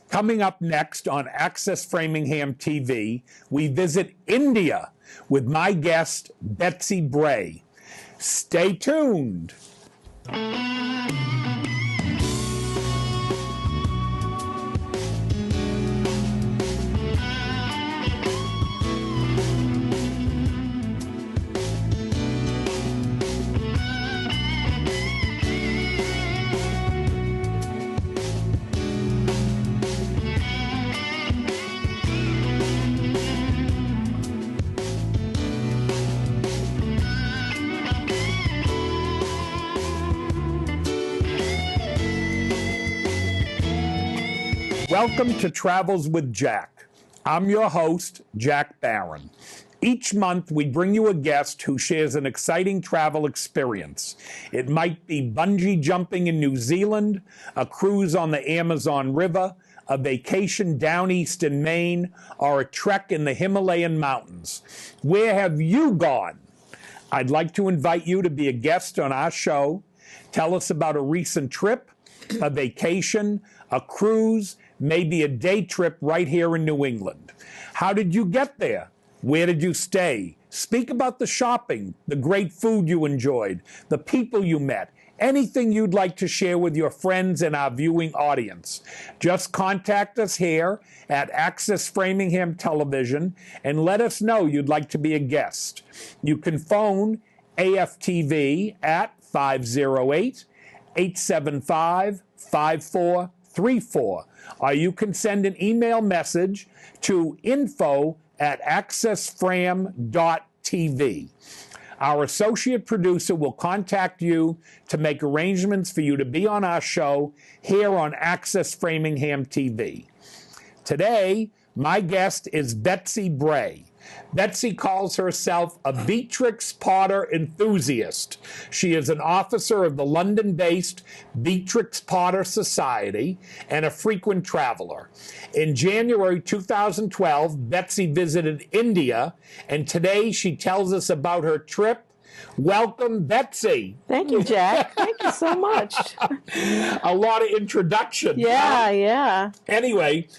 Coming up next on Access Framingham TV, we visit India with my guest, Betsy Bray. Stay tuned. Welcome to Travels with Jack. I'm your host, Jack Barron. Each month, we bring you a guest who shares an exciting travel experience. It might be bungee jumping in New Zealand, a cruise on the Amazon River, a vacation down east in Maine, or a trek in the Himalayan mountains. Where have you gone? I'd like to invite you to be a guest on our show. Tell us about a recent trip, a vacation, a cruise, maybe a day trip right here in New England. How did you get there? Where did you stay? Speak about the shopping, the great food you enjoyed, the people you met, anything you'd like to share with your friends and our viewing audience. Just contact us here at Access Framingham Television and let us know you'd like to be a guest. You can phone AFTV at 508-875-5434. Or you can send an email message to info@accessfram.tv. Our associate producer will contact you to make arrangements for you to be on our show here on Access Framingham TV. Today, my guest is Betsy Bray. Betsy calls herself a Beatrix Potter enthusiast. She is an officer of the London-based Beatrix Potter Society and a frequent traveler. In January 2012, Betsy visited India, and today she tells us about her trip. Welcome, Betsy. Thank you, Jack. Thank you so much. A lot of introduction. Yeah. Anyway,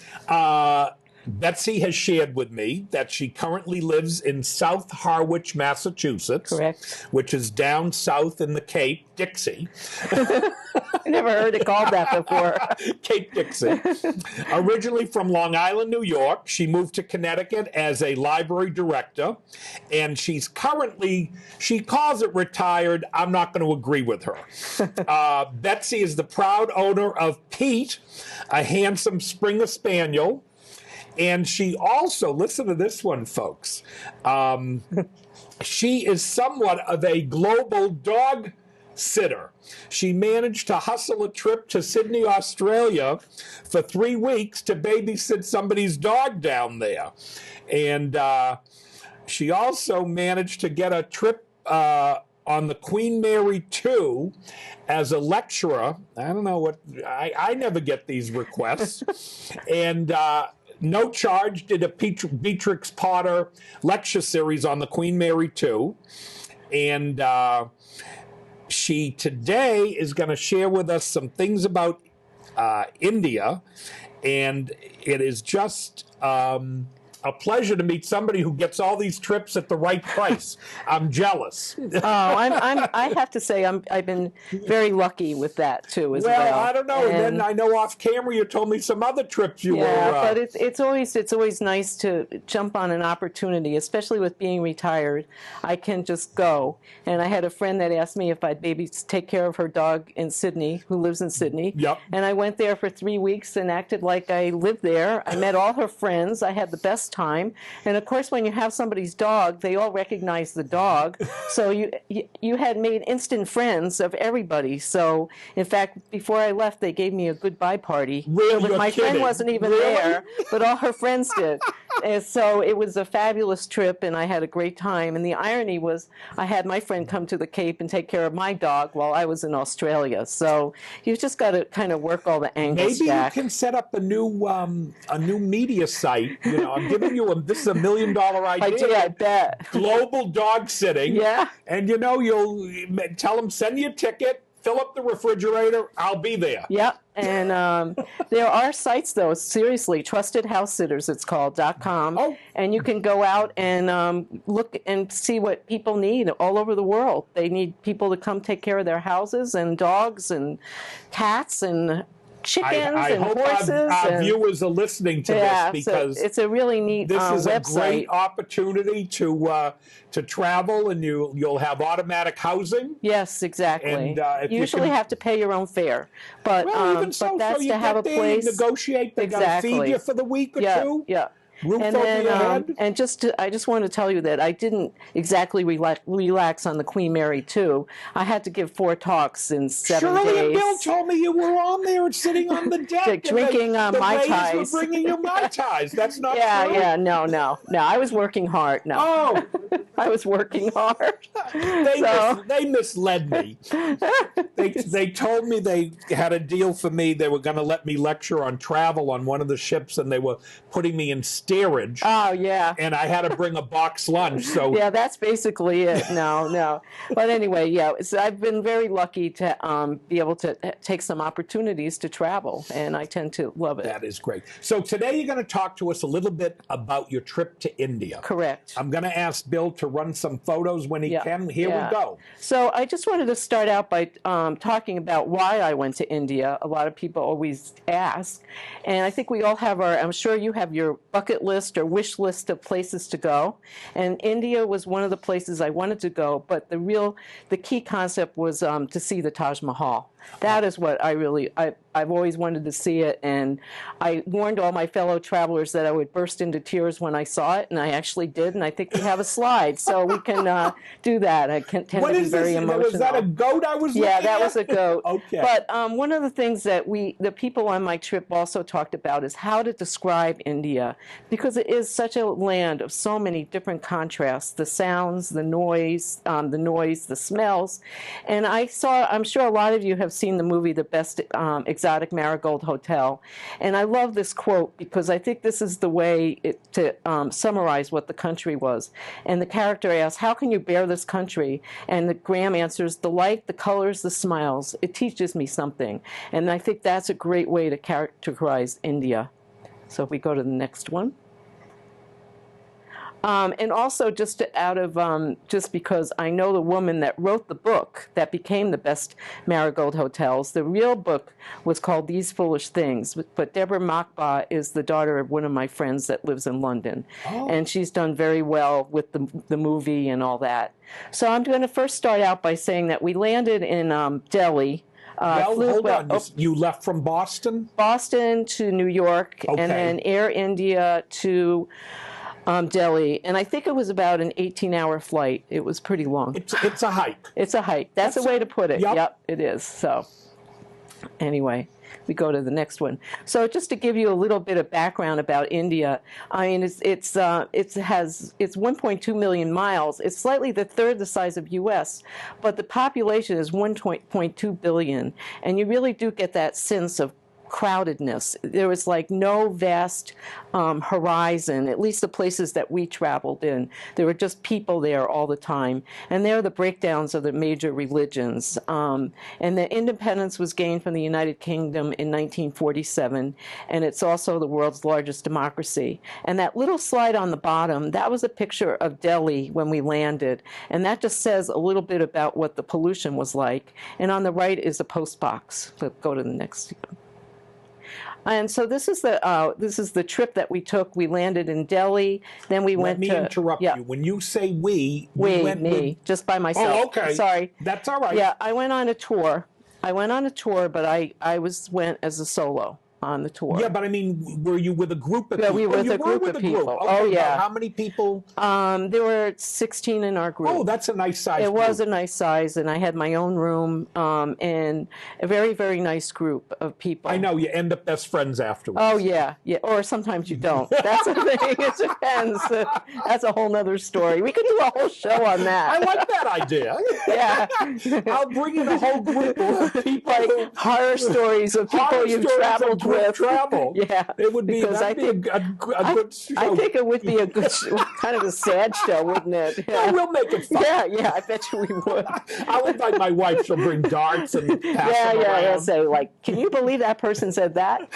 Betsy has shared with me that she currently lives in South Harwich, Massachusetts. Correct. Which is down south in the Cape, Dixie. I never heard it called that before. Cape Dixie. Originally from Long Island, New York, she moved to Connecticut as a library director, and she's currently, she calls it retired. I'm not going to agree with her. Betsy is the proud owner of Pete, a handsome Springer Spaniel. And she also, listen to this one, folks. She is somewhat of a global dog sitter. She managed to hustle a trip to Sydney, Australia for 3 weeks to babysit somebody's dog down there. And she also managed to get a trip on the Queen Mary 2 as a lecturer. I don't know what, I never get these requests. And no charge, did a Beatrix Potter lecture series on the Queen Mary 2. And she today is going to share with us some things about India. And it is just a pleasure to meet somebody who gets all these trips at the right price. I'm jealous. I have to say I've been very lucky with that too as well. Well, I don't know. And then I know off camera you told me some other trips you were. Yeah, but it's always nice to jump on an opportunity, especially with being retired. I can just go. And I had a friend that asked me if I'd maybe take care of her dog in Sydney, who lives in Sydney. Yep. And I went there for 3 weeks and acted like I lived there. I met all her friends. I had the best time. And of course, when you have somebody's dog, they all recognize the dog. So you had made instant friends of everybody. So in fact, before I left, they gave me a goodbye party. Really? My friend wasn't even there, but all her friends did. And so it was a fabulous trip, and I had a great time. And the irony was, I had my friend come to the Cape and take care of my dog while I was in Australia. So you've just got to kind of work all the angles, Maybe Jack. you can set up a new media site. You know, I'm giving you this is $1 million idea. I bet. Global dog sitting. Yeah. And you know, you'll tell them, send you a ticket. fill up the refrigerator. I'll be there. Yep. And there are sites, though, seriously, trustedhousesitters, it's called, .com. Oh. And you can go out and look and see what people need all over the world. They need people to come take care of their houses and dogs and cats and chickens I and hope horses. our viewers are listening to this, because so it's a really neat this is a website. great opportunity to travel, and you'll have automatic housing. Yes, exactly. And, if you you usually can- have to pay your own fare, but Well, even so, but that's so you to have a get there, place. you negotiate. They got to Exactly. feed you for the week or Yeah, two. yeah. Roof And over then, your head. and I just want to tell you that I didn't exactly relax on the Queen Mary 2. I had to give 4 talks in 7 Shirley days. and Bill told me you were on there and sitting on the deck, and Drinking the Mai ladies Tais. were bringing you Mai Tais. That's not Yeah, true. yeah, no. I was working hard. No, Oh, I was working hard. they misled me. They told me they had a deal for me. They were going to let me lecture on travel on one of the ships, and they were putting me in steerage. Oh, yeah. And I had to bring a box lunch. So Yeah, that's basically it. No. But anyway, yeah, so I've been very lucky to be able to take some opportunities to travel, and I tend to love it. that is great. So today you're going to talk to us a little bit about your trip to India. Correct. I'm going to ask Bill to run some photos when he Yeah, can. Here yeah. we go. So I just wanted to start out by talking about why I went to India. A lot of people always ask, and I think we all have I'm sure you have your bucket list or wish list of places to go, and India was one of the places I wanted to go, but the key concept was to see the Taj Mahal. That is what I've always wanted to see it, and I warned all my fellow travelers that I would burst into tears when I saw it, and I actually did, and I think we have a slide, so we can do that. I tend to be very emotional. Was that a goat I was looking Yeah, that at? was a goat. Okay. But one of the things that the people on my trip also talked about is how to describe India, because it is such a land of so many different contrasts, the sounds, the noise, the smells. And I'm sure a lot of you have seen the movie The Best Exotic Marigold Hotel. And I love this quote because I think this is the way to summarize what the country was. And the character asks, "How can you bear this country?" And the Graham answers, "The light, the colors, the smiles. It teaches me something." And I think that's a great way to characterize India. So if we go to the next one. And also just because I know the woman that wrote the book that became The Best Marigold Hotels. The real book was called These Foolish Things, but Deborah Machba is the daughter of one of my friends that lives in London. Oh. And she's done very well with the movie and all that. So I'm going to first start out by saying that we landed in Delhi. Hold on. You left from Boston? Boston to New York, Okay. and then Air India to Delhi, and I think it was about an 18-hour flight. It was pretty long. It's a hike. It's a hike. That's a way to put it. Yep. It is. So anyway, we go to the next one. So just to give you a little bit of background about India, I mean, it's 1.2 million miles. It's slightly the third the size of U.S., but the population is 1.2 billion, and you really do get that sense of crowdedness. There was like no vast horizon, at least the places that we traveled in. There were just people there all the time. And there are the breakdowns of the major religions. And the independence was gained from the United Kingdom in 1947, and it's also the world's largest democracy. And that little slide on the bottom, that was a picture of Delhi when we landed. And that just says a little bit about what the pollution was like. And on the right is a post box. Let's go to the next one. And so this is the trip that we took. We landed in Delhi. Then we went to. Let me interrupt you. When you say we went me, just by myself. Oh, okay. Sorry. That's all right. Yeah, I went on a tour. But I went as a solo on the tour. Yeah, but I mean, were you with a group of people? Yeah, we were with a group of people. Okay, Oh, yeah. How many people? There were 16 in our group. Oh, that's a nice size. It was a nice size, and I had my own room, and a very, very nice group of people. I know, you end up best friends afterwards. Oh, yeah. Or sometimes you don't. That's the thing. It depends. That's a whole nother story. We could do a whole show on that. I like that idea. Yeah. I'll bring in a whole group of people. Like horror stories of people you've traveled with. group travel. Yeah, It would be, because that'd be a good show. I think it would be a good, kind of a sad show, wouldn't it? Yeah. No, we'll make it fun. Yeah, I bet you we would. I'll invite my wife. She'll bring darts and pass them around. They'll say, like, can you believe that person said that?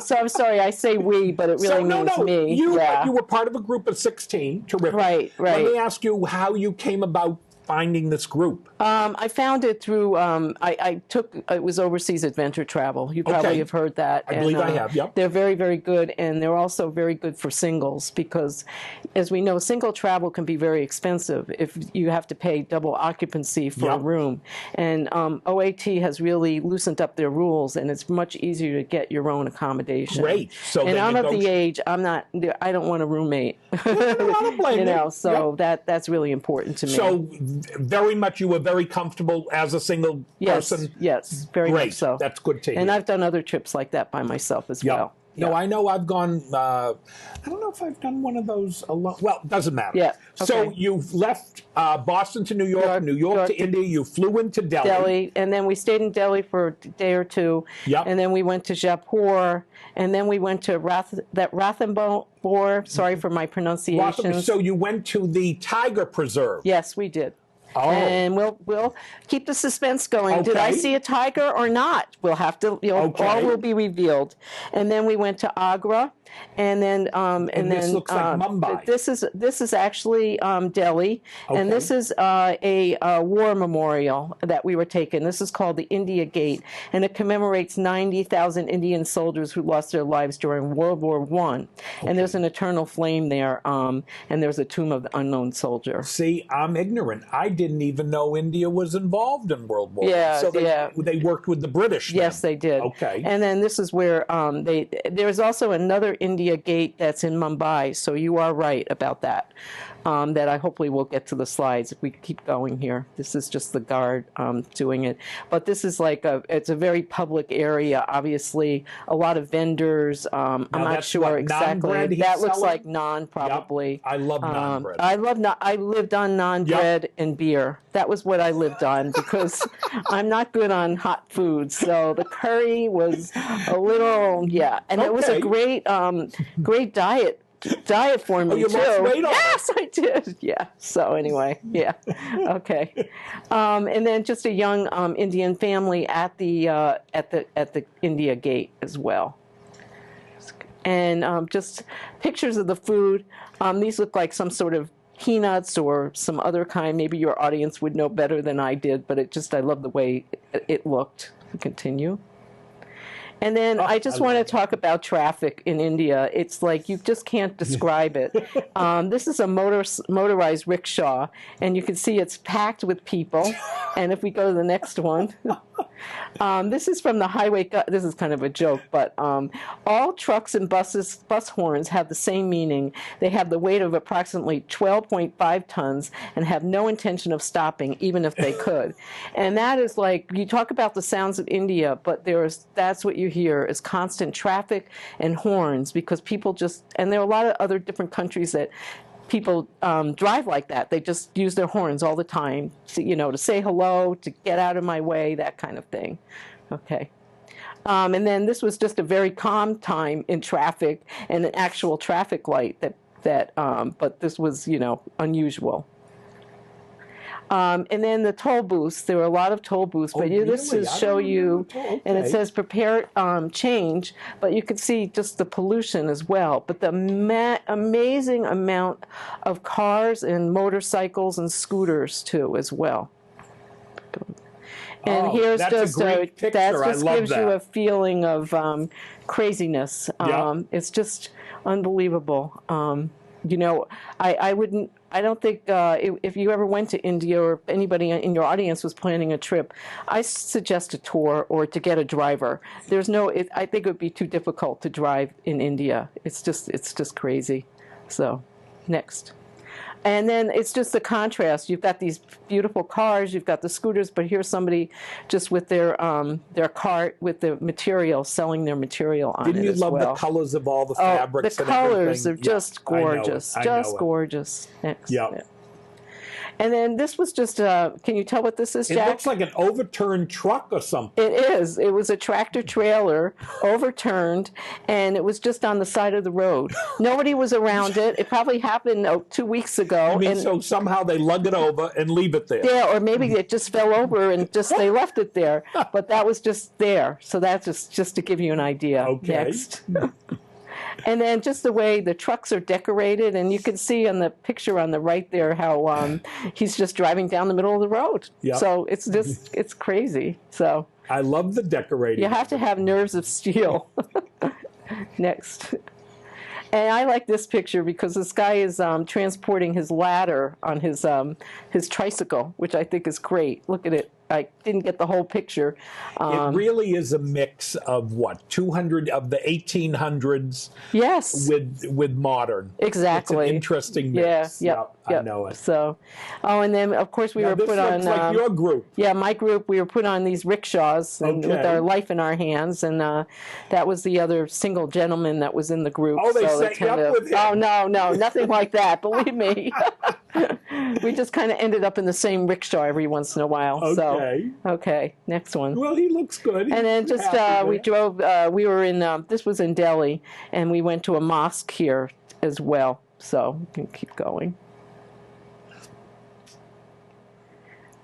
So I'm sorry, I say we, but it really means me. You were part of a group of 16. Terrific. Right. Let me ask you how you came about finding this group. I found it through, it was overseas adventure travel. You probably have heard that. I believe I have, yep. They're very, very good, and they're also very good for singles because, as we know, single travel can be very expensive if you have to pay double occupancy for a room. And OAT has really loosened up their rules, and it's much easier to get your own accommodation. Great. So and I'm of the age, I don't want a roommate. No, I don't blame you. So that's really important to me. So very much you were very comfortable as a single person? Yes, very much so. That's good to hear. And I've done other trips like that by myself as well. No, I know I've gone, I don't know if I've done one of those alone. Well, it doesn't matter. Yeah. So you've left Boston to New York, New York to India. You flew into Delhi. And then we stayed in Delhi for a day or two. Yep. And then we went to Jaipur. And then we went to Ranthambore. Sorry for my pronunciation. So you went to the Tiger Preserve. Yes, we did. Oh. And we'll keep the suspense going. Okay. Did I see a tiger or not? We'll have to, all will be revealed. And then we went to Agra, and then this looks like Mumbai. This is actually Delhi, and this is a war memorial that we were taken. This is called the India Gate, and it commemorates 90,000 Indian soldiers who lost their lives during World War I. And there's an eternal flame there, and there's a tomb of the unknown soldier. See, I'm ignorant. I didn't even know India was involved in World War I. Yeah, so they worked with the British then. Yes, they did. Okay. And then this is where there's also another India Gate that's in Mumbai, so you are right about that. That I hopefully will get to the slides if we keep going here. This is just the guard doing it. But this is like it's a very public area, obviously. A lot of vendors. I'm not sure exactly. That looks like naan, probably. Yep. I love naan bread. I lived on naan bread and beer. That was what I lived on because I'm not good on hot foods. So the curry was a little, and it was a great diet for me you too. lost weight on Yes, I did. Yeah. So anyway, okay. And then just a young Indian family at the India Gate as well. And just pictures of the food. These look like some sort of peanuts or some other kind. Maybe your audience would know better than I did, but I love the way it looked. Continue. And then I just want to talk about traffic in India. It's like you just can't describe it. This is a motorized rickshaw, and you can see it's packed with people. And if we go to the next one, this is from the highway. This is kind of a joke, but all trucks and bus horns have the same meaning. They have the weight of approximately 12.5 tons and have no intention of stopping, even if they could. And that is like, you talk about the sounds of India, but that's what you hear is constant traffic and horns, because people and there are a lot of other different countries that people drive like that. They just use their horns all the time, to say hello, to get out of my way, that kind of thing. Okay. And then this was just a very calm time in traffic and an actual traffic light but this was, unusual. And then the toll booths, there were a lot of toll booths, but this is show you, and it says prepare change, but you can see just the pollution as well. But the amazing amount of cars and motorcycles and scooters too as well. And here's that just gives you a feeling of craziness. It's just unbelievable. I don't think if you ever went to India or anybody in your audience was planning a trip, I suggest a tour or to get a driver. I think it would be too difficult to drive in India. It's just crazy. So, next. And then it's just the contrast. You've got these beautiful cars, you've got the scooters, but here's somebody just with their cart with the material, selling their material on it as well. Didn't you love the colors of all the fabrics? The colors are just gorgeous, gorgeous. Next. Yeah. And then this was just, can you tell what this is, It Jack? looks like an overturned truck or something. It is. It was a tractor trailer overturned, and it was just on the side of the road. Nobody was around it. It probably happened 2 weeks ago. I mean, and, so somehow they lug it over and leave it there. yeah, or maybe it just fell over and just they left it there. But that was just there. So that's just to give you an idea. Okay. Next. And then just the way the trucks are decorated, and you can see on the picture on the right there how he's just driving down the middle of the road. Yep. So it's just, it's crazy. So I love the decorating. you have to have nerves of steel. Next. And I like this picture because this guy is transporting his ladder on his tricycle, which I think is great. Look at it. I didn't get the whole picture. It really is a mix of what, 200 of the 1800s Yes. with modern. Exactly. It's an interesting mix. Yeah, I know it. So, and then of course we Now, were this put looks on. like your group. Yeah, my group. We were put on these rickshaws and with Okay. our life in our hands, and that was the other single gentleman that was in the group. Oh, they so set you up with him. Oh no, nothing like that. Believe me. We just kind of ended up in the same rickshaw every once in a while. Okay. So, okay, next one. Well, he looks good. And then He's just happy we there. drove. We were in. This was in Delhi, and we went to a mosque here as well. So we can keep going.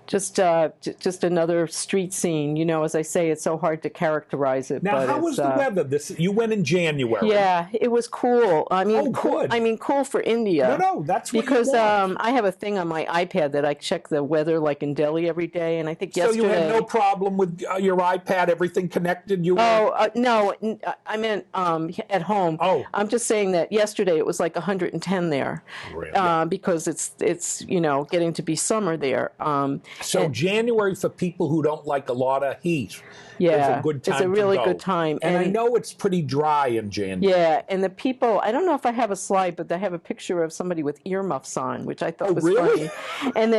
Just another street scene. You know, as I say, it's so hard to characterize it. Now, but how was it's, the weather? You went in January. Yeah, it was cool. I mean, Oh, cool. good. I mean, cool for India. No, that's what Because you want. I have a thing on my iPad that I check the weather, like in Delhi every day, and I think So yesterday. you had no problem with your iPad, everything connected? You Oh no! I meant at home. Oh. I'm just saying that yesterday it was like 110 there, Really? because it's getting to be summer there. So January, for people who don't like a lot of heat, Yeah, is a good time it's a really to go. good time. And I And- know it's pretty dry in January. Yeah, and the people, I don't know if I have a slide, but they have a picture of somebody with earmuffs on, which I thought was really? funny. And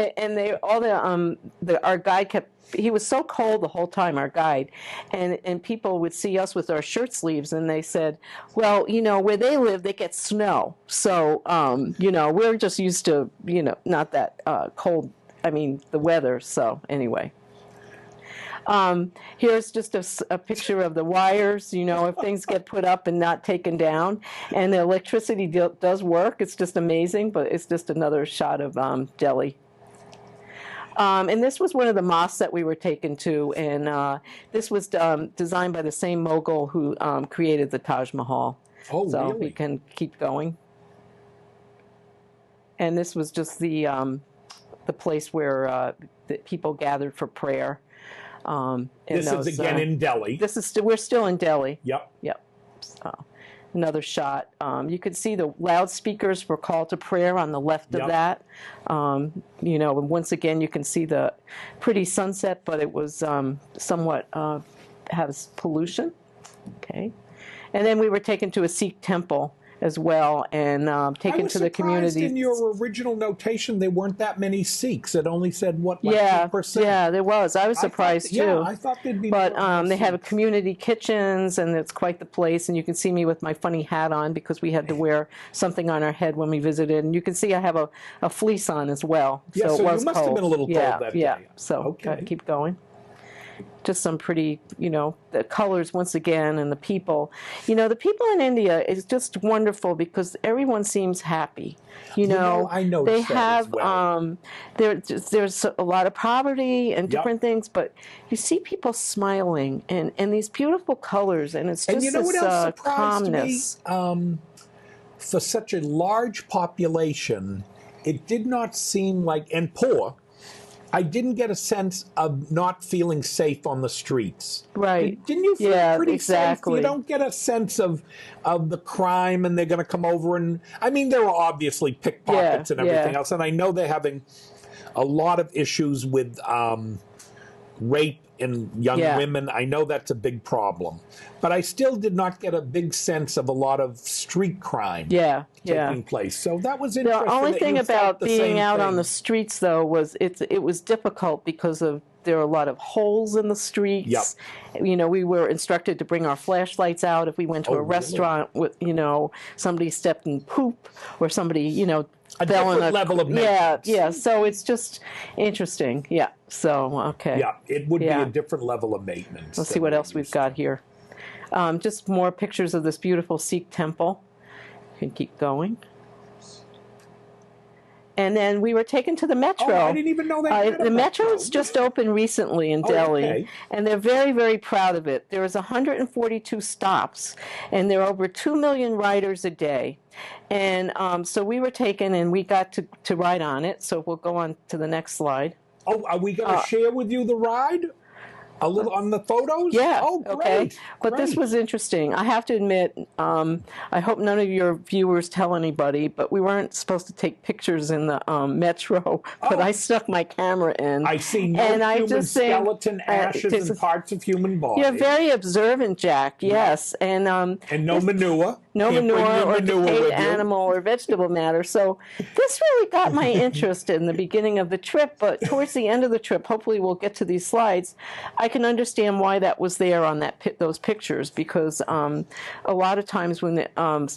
our guide kept, he was so cold the whole time, our guide, and people would see us with our shirt sleeves, and they said, well, where they live, they get snow. So, we're just used to, not that cold, the weather. So anyway. Here's just a picture of the wires, if things get put up and not taken down. And the electricity does work. It's just amazing, but it's just another shot of Delhi. And this was one of the mosques that we were taken to, and this was designed by the same mogul who created the Taj Mahal. Oh, So really? we can keep going. And this was just the place where the people gathered for prayer. This is again in Delhi. We're still in Delhi. Yep. Yep. So, another shot. You could see the loudspeakers were called to prayer on the left of Yep. that. And once again, you can see the pretty sunset, but it was somewhat has pollution. Okay. And then we were taken to a Sikh temple as well, and taken to the community. In your original notation, there weren't that many Sikhs. It only said what, like Yeah, 2%? yeah, there was. I was surprised too. Yeah, I thought there'd be But more they have Sikhs. community kitchens, and it's quite the place. And you can see me with my funny hat on because we had to wear something on our head when we visited. And you can see I have a fleece on as well. Yeah, so so it you was must have cold. been a little cold yeah, that yeah. day. So Okay. gotta keep going. Just some pretty, the colors once again, and the people. The people in India is just wonderful because everyone seems happy. I noticed they that as have well. there's a lot of poverty and Yep. different things, but you see people smiling and these beautiful colors, and it's just And you know this what else surprised calmness. me? For such a large population, it did not seem like, and poor, I didn't get a sense of not feeling safe on the streets. Right. Didn't you feel Yeah, pretty exactly. safe? You don't get a sense of the crime, and they're going to come over and, there are obviously pickpockets and everything yeah. else, and I know they're having a lot of issues with rape in young Yeah. women. I know that's a big problem. But I still did not get a big sense of a lot of street crime Yeah, taking yeah. place. So that was The interesting. only that thing you felt about the being same out on thing. the streets, though, was it was difficult because of there are a lot of holes in the streets. Yep. You know, we were instructed to bring our flashlights out if we went to a really? restaurant with, you know, somebody stepped in poop or somebody, you know, A fell in different level of maintenance. yeah. So it's just interesting. Yeah. So, okay. Yeah, it would be Yeah. a different level of maintenance. Let's see than what we're else we've used to. got here. Just more pictures of this beautiful Sikh temple. You can keep going. And then we were taken to the metro. Oh, I didn't even know they had a The metro. metro's just opened recently in Delhi, okay. and they're very, very proud of it. There was 142 stops, and there are over 2 million riders a day. And so we were taken, and we got to ride on it. So we'll go on to the next slide. Oh, are we going to share with you the ride? A little on the photos? Yeah. Oh, great. Okay. But this great. was interesting. I have to admit, I hope none of your viewers tell anybody, but we weren't supposed to take pictures in the metro, but I stuck my camera in. I see no and I human just think, skeleton, ashes, and parts of human body. You're very observant, Jack. Yes. And no manure. no Can't bring manure your or manure decayed with you. animal or vegetable matter. So this really got my interest in the beginning of the trip, but towards the end of the trip, hopefully we'll get to these slides, I can understand why that was there on those pictures, because a lot of times when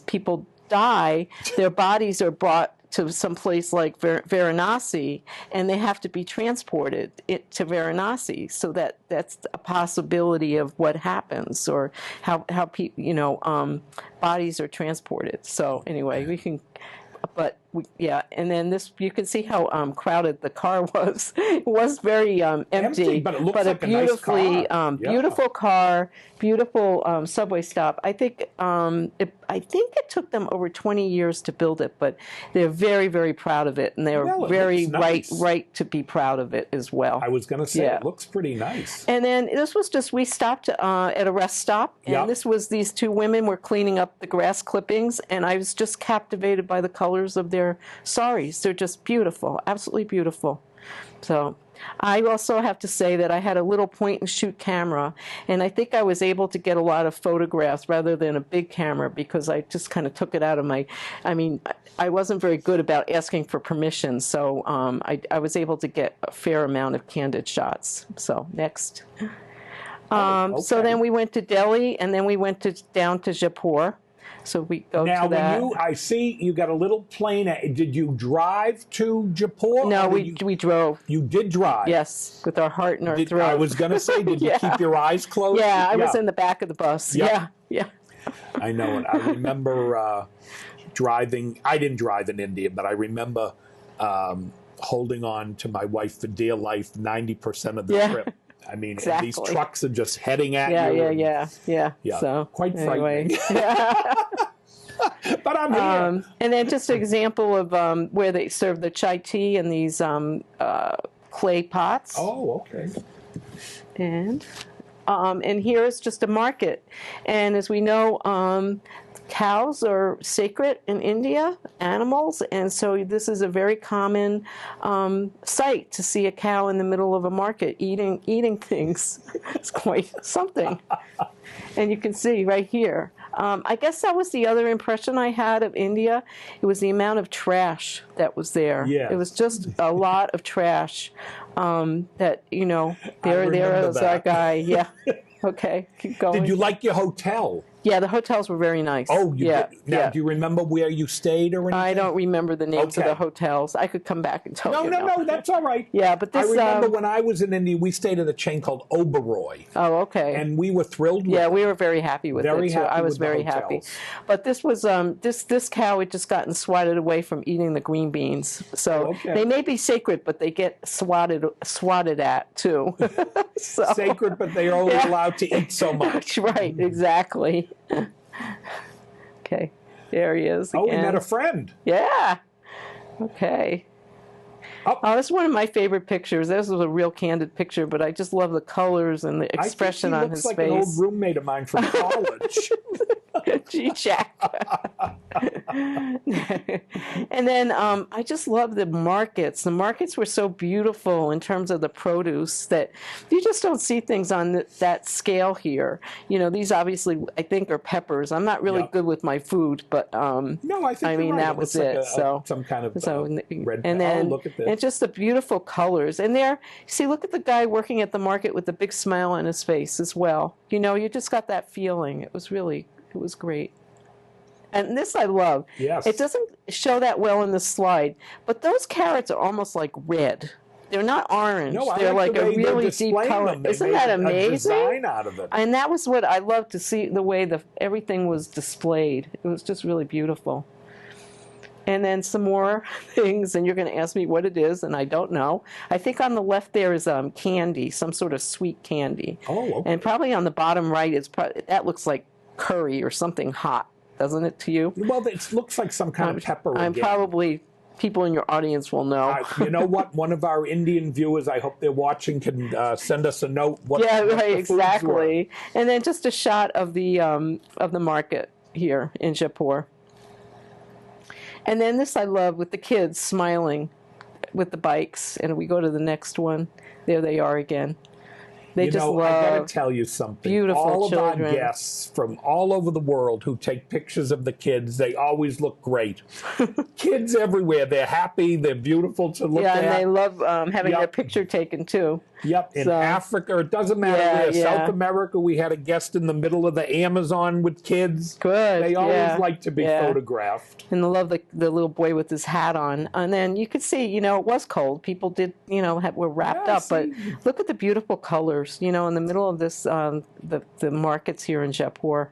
people die, their bodies are brought to some place like Varanasi, and they have to be transported to Varanasi. So that's a possibility of what happens, or how people, bodies are transported. So anyway, we can. But yeah, and then this, you can see how crowded the car was. It was very empty, but it looks like a a nice beautifully car. beautiful car, beautiful subway stop. I think it took them over 20 years to build it, but they're very, very proud of it, and they're Well, it very looks nice. right to be proud of it as well. I was going to say, Yeah. it looks pretty nice. And then this was just, we stopped at a rest stop, and Yep. this was, these two women were cleaning up the grass clippings, and I was just captivated by the colors of their saris. They're just beautiful, absolutely beautiful. So I also have to say that I had a little point and shoot camera, and I think I was able to get a lot of photographs rather than a big camera, because I just kind of took it out of I wasn't very good about asking for permission, so I was able to get a fair amount of candid shots. So next. So okay. then we went to Delhi, and then we went down to Jaipur. So we go Now, to that. I see you got a little plane. Did you drive to Jaipur? No, or we drove. You did drive. Yes, with our heart in our throat. I was going to say, did you Yeah. keep your eyes closed? Yeah, I was in the back of the bus. Yeah. Yeah. I know it. I remember driving. I didn't drive in India, but I remember holding on to my wife for dear life 90% of the Yeah. trip. I mean, and Exactly. these trucks are just heading at Yeah, you. yeah. Yeah, So quite anyway. frightening. But I'm here. And then just an example of where they serve the chai tea in these clay pots. Oh, okay. And here is just a market. And as we know, cows are sacred in India, animals, and so this is a very common sight to see a cow in the middle of a market eating things. It's quite something. And you can see right here. I guess that was the other impression I had of India. It was the amount of trash that was there. Yeah. It was just a lot of trash that, there remember was our that. guy. Yeah. Okay, keep going. Did you like your hotel? Yeah, the hotels were very nice. Oh, you yeah, did. Now, yeah. do you remember where you stayed or anything? I don't remember the names of Okay. the hotels. I could come back and tell you. No, that's all right. Yeah, but this. I remember when I was in India, we stayed at a chain called Oberoi, Oh, okay. and we were thrilled with Yeah, it. we were very happy with Very it too. happy I was with the very happy. hotels. But this was this cow had just gotten swatted away from eating the green beans. So Okay. they may be sacred, but they get swatted at too. So, Sacred, but they are only Yeah. allowed to eat so much. right, exactly. Okay, there he is again. Oh, we met a friend. Yeah. Okay. Oh. This is one of my favorite pictures. This was a real candid picture, but I just love the colors and the expression I on think he his looks like an old face. roommate of mine from college. Gee, Jack. And then I just love the markets. The markets were so beautiful in terms of the produce that you just don't see things on that scale here. You know, these obviously I think are peppers. I'm not really good with my food, but no, I think I mean right. that was it. So some kind of red. And then look at this. and just the beautiful colors. And there, see, look at the guy working at the market with the big smile on his face as well. You know, you just got that feeling. It was great. And this I love. Yes. It doesn't show that well in the slide, but those carrots are almost like red. They're not orange. No, they're like a really deep color. Isn't that amazing? A design out of it. And that was what I loved to see, the way everything was displayed. It was just really beautiful. And then some more things, and you're going to ask me what it is, and I don't know. I think on the left there is candy, some sort of sweet candy. Oh, okay. And probably on the bottom right, that looks like curry or something hot, doesn't it to you? Well, it looks like some kind of pepper. Probably people in your audience will know. You know what? One of our Indian viewers, I hope they're watching, can send us a note. What right, the exactly. And then just a shot of the market here in Jaipur. And then this I love with the kids smiling with the bikes. And we go to the next one. There they are again. They just love. I got to tell you something. Beautiful all children. Of our guests from all over the world who take pictures of the kids, they always look great. Kids everywhere. They're happy. They're beautiful to look at. Yeah, and they love having their picture taken too. Yep. In Africa, it doesn't matter where. Yeah. South America, we had a guest in the middle of the Amazon with kids. Good. They always like to be photographed. And I love the little boy with his hat on. And then you could see, you know, it was cold. People did, you know, were wrapped up. But look at the beautiful colors, you know, in the middle of this, the markets here in Jaipur.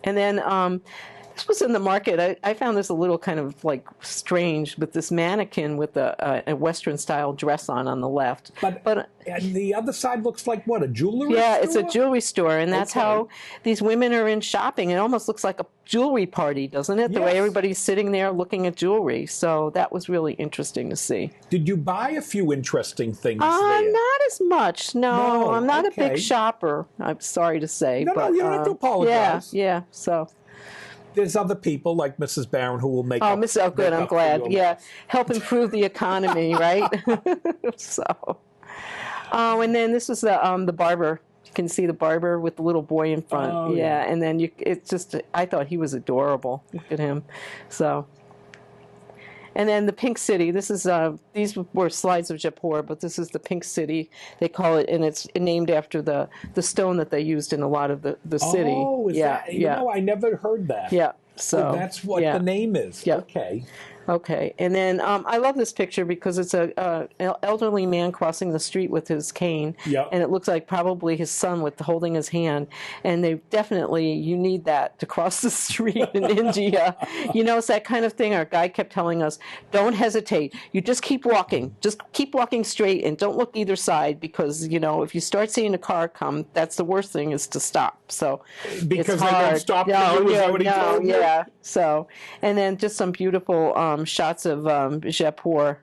And then this was in the market. I found this a little kind of like strange with this mannequin with a Western style dress on the left. But and the other side looks like what, a jewelry store? Yeah, it's a jewelry store, and that's how these women are in shopping. It almost looks like a jewelry party, doesn't it? The way everybody's sitting there looking at jewelry. So that was really interesting to see. Did you buy a few interesting things there? Not as much. No, I'm not a big shopper. I'm sorry to say. No, you don't have to apologize. Yeah. So. There's other people like Mrs. Barron who will make up. Oh, good. I'm glad. Yeah, help improve the economy, right? So, and then this is the barber. You can see the barber with the little boy in front. Oh, yeah. And then it's just. I thought he was adorable. Look at him. So. And then the Pink City. This is these were slides of Jaipur, but this is the Pink City. They call it, and it's named after the stone that they used in a lot of the city. Oh, is that? You know, I never heard that. Yeah. So that's what the name is. Yeah. Okay. And then I love this picture because it's an elderly man crossing the street with his cane, and it looks like probably his son with holding his hand. And you need that to cross the street in India. You know, it's that kind of thing. Our guide kept telling us, don't hesitate. You just keep walking. Just keep walking straight and don't look either side because, you know, if you start seeing a car come, that's the worst thing is to stop. So because they don't stop. Yeah. So, and then just some beautiful shots of Jaipur.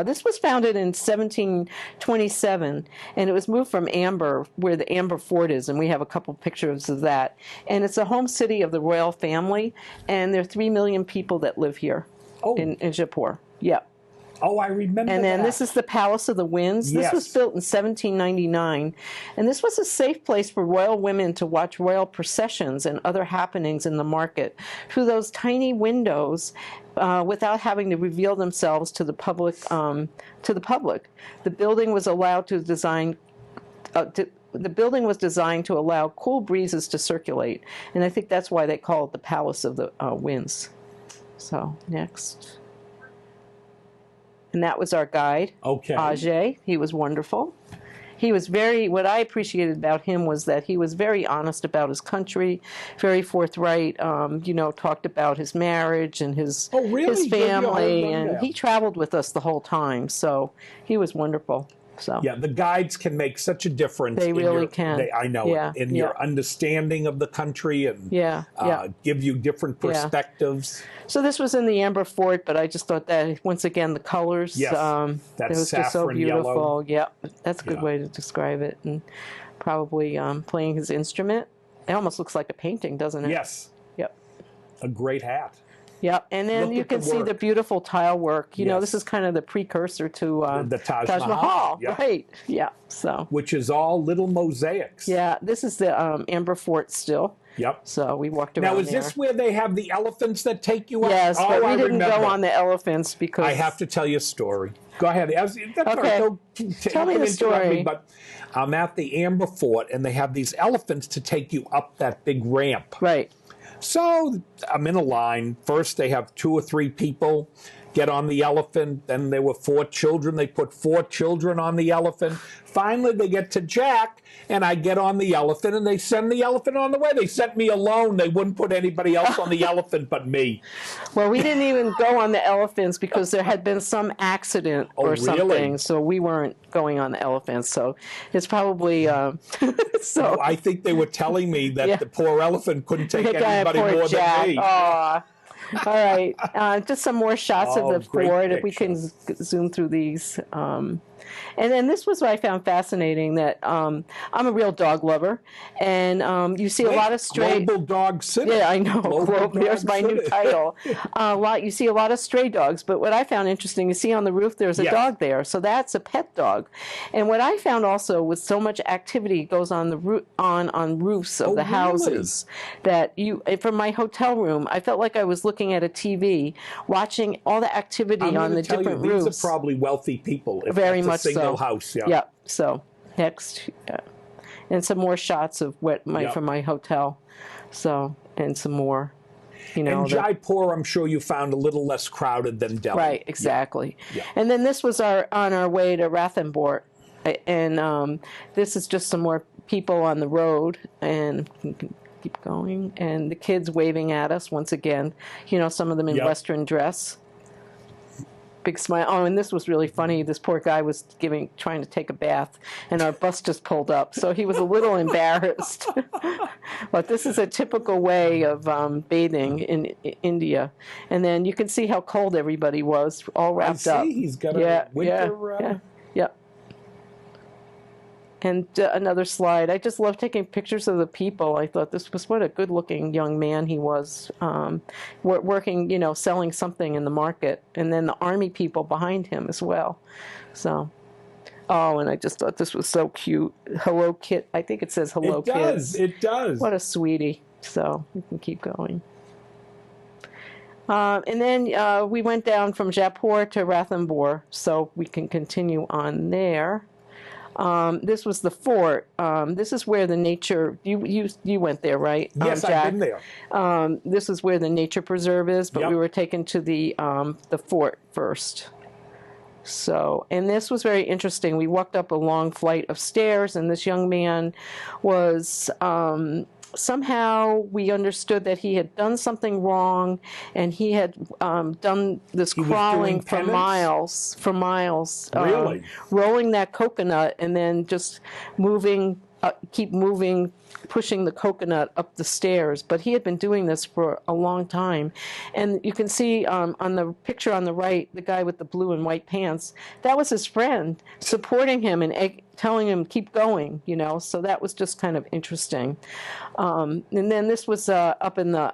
This was founded in 1727, and it was moved from Amber, where the Amber Fort is, and we have a couple pictures of that. And it's a home city of the royal family, and there are 3 million people that live here in Jaipur. Yeah. Oh, I remember And then that. this is the Palace of the Winds. This was built in 1799. And this was a safe place for royal women to watch royal processions and other happenings in the market through those tiny windows without having to reveal themselves to the public. The building was allowed to design... the building was designed to allow cool breezes to circulate. And I think that's why they call it the Palace of the Winds. So, next... And that was our guide, Ajay. He was wonderful. He was what I appreciated about him was that he was very honest about his country, very forthright, you know, talked about his marriage and his family. And he traveled with us the whole time. So he was wonderful. So. Yeah, the guides can make such a difference. They really can. I know it. In your understanding of the country and give you different perspectives. So this was in the Amber Fort, but I just thought that, once again, the colors. Yes, it was just so beautiful. Yeah, that's a good way to describe it. And probably playing his instrument. It almost looks like a painting, doesn't it? Yes. Yep. A great hat. Yep, and then Look you at can the see the work. beautiful tile work. You know, this Yes. is kind of the precursor to The Taj Mahal, Mahal, yeah. right? Yeah, so. Which is all little mosaics. Yeah, this is the Amber Fort still. Yep. So we walked around Now, is there. this where they have the elephants that take you up? Yes, but we I didn't remember. go on the elephants because... I have to tell you a story. Go ahead. That's all right. Don't Tell me the interrupt story. me, but I'm at the Amber Fort, and they have these elephants to take you up that big ramp. Right. So I'm in a line. First, they have 2 or 3 people get on the elephant. Then there were 4 children. They put 4 children on the elephant. Finally, they get to Jack, and I get on the elephant, and they send the elephant on the way. They sent me alone. They wouldn't put anybody else on the elephant but me. Well, we didn't even go on the elephants because there had been some accident or something, really? so we weren't going on the elephants. So it's probably so. I think they were telling me that the poor elephant couldn't take anybody poor more Jack. than me. Aw. All right, just some more shots of the great fort. If we picture. can zoom through these. And then this was what I found fascinating, that I'm a real dog lover, and you see a lot of stray... Global Dog City. Yeah, I know. Global There's Dog my new City. title. You see a lot of stray dogs, but what I found interesting, you see on the roof there's a Yes. dog there, so that's a pet dog. And what I found also with so much activity goes on the on roofs of the really? houses, that from my hotel room, I felt like I was looking at a TV, watching all the activity I'm on gonna the tell different you, roofs. these are probably wealthy people. If Very that's much a single so. house. Yeah. Yep. So next, and some more shots of from my hotel. So, and some more, you know. And Jaipur, I'm sure you found a little less crowded than Delhi. Right. Exactly. Yeah. And then this was on our way to Ranthambore, and this is just some more people on the road, and we can keep going, and the kids waving at us once again. You know, some of them in Western dress. Big smile. Oh, and this was really funny. This poor guy was trying to take a bath, and our bus just pulled up, so he was a little embarrassed. But this is a typical way of bathing in India. And then you can see how cold everybody was, all wrapped up. He's got a winter. Yeah. And another slide. I just love taking pictures of the people. I thought this was what a good-looking young man he was, working, you know, selling something in the market. And then the army people behind him as well. So, and I just thought this was so cute. Hello, Kit. I think it says Hello, Kids. It does. What a sweetie. So we can keep going. And then we went down from Jaipur to Ranthambore, so we can continue on there. This was the fort. This is where the nature. You went there, right? Yes, Jack? I've been there. This is where the nature preserve is, but we were taken to the fort first. So, and this was very interesting. We walked up a long flight of stairs, and this young man was. Somehow we understood that he had done something wrong, and he had done this crawling for miles, Really? rolling that coconut and then just keep moving, pushing the coconut up the stairs. But he had been doing this for a long time. And you can see on the picture on the right, the guy with the blue and white pants, that was his friend supporting him and telling him keep going, you know. So that was just kind of interesting. And then this was up in the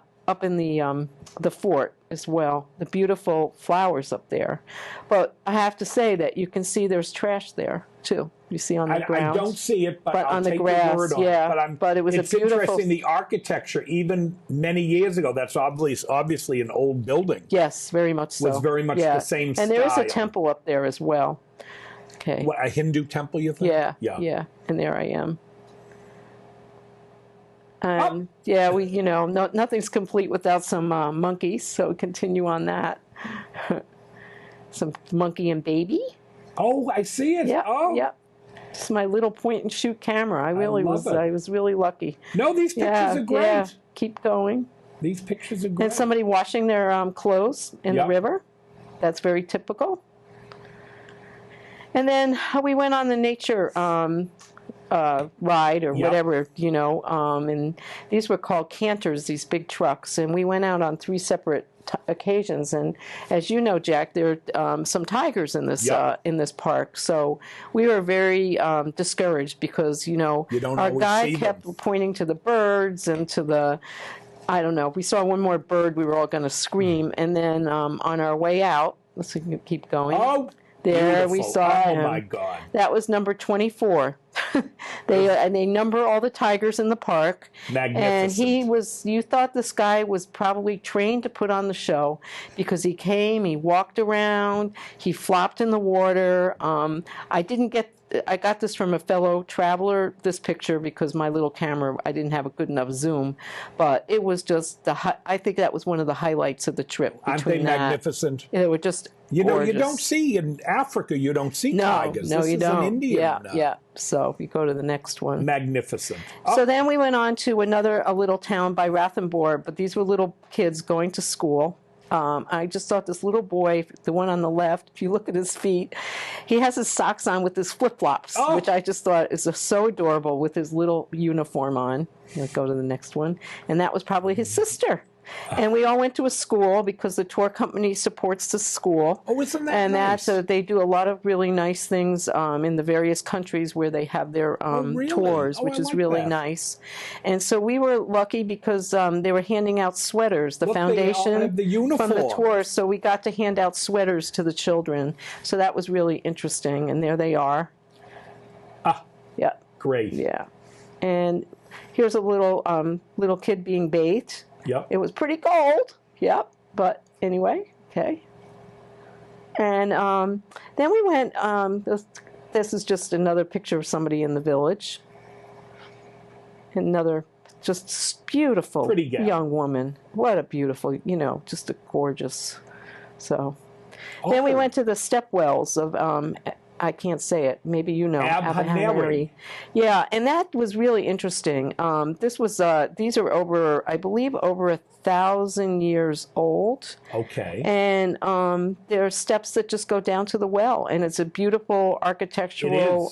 fort as well, the beautiful flowers up there. But I have to say that you can see there's trash there too. You see on the ground. I don't see it, but I'll on the take grass, your word on yeah. it. But it was it's a beautiful. interesting, the architecture, even many years ago, that's obviously an old building. Yes, very much so. Was very much the same style. And there is a temple up there as well. Okay. What, a Hindu temple, you think? Yeah. And there I am. Yeah, nothing's complete without some monkeys, so continue on that. Some monkey and baby. Oh, I see it. Yeah, oh. yeah. It's my little point and shoot camera. I was really lucky. No, these pictures are great. Yeah. Keep going. These pictures are great. And somebody washing their clothes in the river. That's very typical. And then we went on the nature ride or whatever, and these were called canters, these big trucks, and we went out on 3 separate occasions. And as you know, Jack, there are some tigers in this park, so we were very discouraged because our guide kept pointing to the birds and to the I don't know. We saw one more bird. We were all going to scream. And then on our way out, let's keep going. Oh, there beautiful. we saw him. Oh, my God. That was number 24. They number all the tigers in the park. Magnificent. And you thought this guy was probably trained to put on the show because he came, he walked around, he flopped in the water. I got this from a fellow traveler, this picture, because my little camera, I didn't have a good enough zoom. But it was just, I think that was one of the highlights of the trip. Aren't they magnificent? They were just You know, gorgeous. you don't see in Africa, you don't see tigers. No, this you is don't. An Indian. Yeah. So we go to the next one. Magnificent. So then we went on to a little town by Rathenborg, but these were little kids going to school. I just thought this little boy, the one on the left, if you look at his feet, he has his socks on with his flip-flops, which I just thought is so adorable with his little uniform on. Let's go to the next one. And that was probably his sister. And we all went to a school because the tour company supports the school. Oh, isn't that nice? And they do a lot of really nice things in the various countries where they have their really? tours, which is like really that. nice. And so we were lucky because they were handing out sweaters, the Look, foundation they all have the from the uniform. tour. So we got to hand out sweaters to the children. So that was really interesting. And there they are. Yeah. Great. Yeah. And here's a little kid being bathed. Yep. It was pretty cold. Yep. But anyway, okay. And then we went, this is just another picture of somebody in the village. Another just beautiful Pretty gal. young woman. What a beautiful, just a gorgeous. So then we went to the stepwells of, I can't say it. Maybe you know. Abhaneri. Yeah, and that was really interesting. These are over, I believe, over 1,000 years old. Okay. And there are steps that just go down to the well, and it's a beautiful architectural